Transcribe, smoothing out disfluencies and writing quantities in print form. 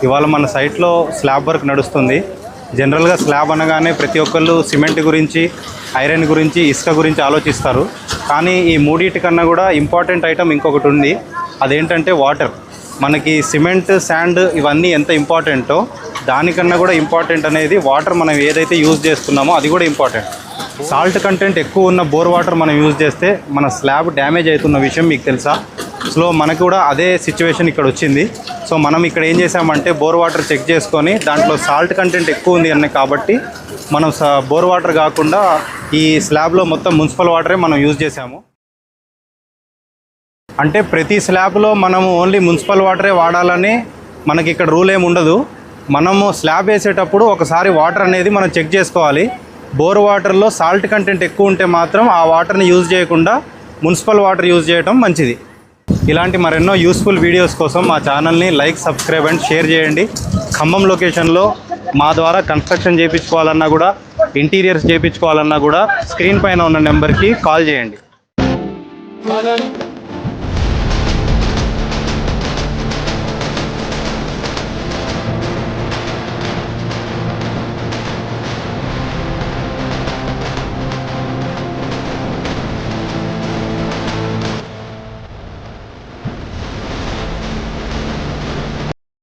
ఇవాళ మన సైట్లో స్లాబ్ వర్క్ నడుస్తుంది. జనరల్గా స్లాబ్ అనగానే ప్రతి ఒక్కళ్ళు సిమెంట్ గురించి, ఐరన్ గురించి, ఇసుక గురించి ఆలోచిస్తారు. కానీ ఈ మూడింటి కన్నా కూడా ఇంపార్టెంట్ ఐటమ్ ఇంకొకటి ఉంది. అదేంటంటే వాటర్. మనకి సిమెంట్, శాండ్ ఇవన్నీ ఎంత ఇంపార్టెంటో దానికన్నా కూడా ఇంపార్టెంట్ అనేది వాటర్. మనం ఏదైతే యూజ్ చేస్తున్నామో అది కూడా ఇంపార్టెంట్. సాల్ట్ కంటెంట్ ఎక్కువ ఉన్న బోర్ వాటర్ మనం యూజ్ చేస్తే మన స్లాబ్ డ్యామేజ్ అవుతున్న విషయం మీకు తెలుసా? సో మనకు కూడా అదే సిచ్యువేషన్ ఇక్కడ వచ్చింది. సో మనం ఇక్కడ ఏం చేసామంటే బోర్ వాటర్ చెక్ చేసుకొని దాంట్లో సాల్ట్ కంటెంట్ ఎక్కువ ఉంది అన్న కాబట్టి మనం బోర్ వాటర్ కాకుండా ఈ స్లాబ్లో మొత్తం మున్సిపల్ వాటరే మనం యూజ్ చేసాము. అంటే ప్రతి స్లాబ్లో మనము ఓన్లీ మున్సిపల్ వాటరే వాడాలని మనకి ఇక్కడ రూల్ ఏమి ఉండదు. మనము స్లాబ్ వేసేటప్పుడు ఒకసారి వాటర్ అనేది మనం చెక్ చేసుకోవాలి. బోర్ వాటర్లో సాల్ట్ కంటెంట్ ఎక్కువ ఉంటే మాత్రం ఆ వాటర్ని యూజ్ చేయకుండా మున్సిపల్ వాటర్ యూజ్ చేయడం మంచిది. ఇలాంటి మరెన్నో యూస్ఫుల్ వీడియోస్ కోసం మా ఛానల్ని లైక్, సబ్స్క్రైబ్ అండ్ షేర్ చేయండి. ఖమ్మం లొకేషన్లో మా ద్వారా కన్స్ట్రక్షన్ చేయించుకోవాలన్నా కూడా, ఇంటీరియర్స్ చేయించుకోవాలన్నా కూడా స్క్రీన్ పైన ఉన్న నెంబర్కి కాల్ చేయండి.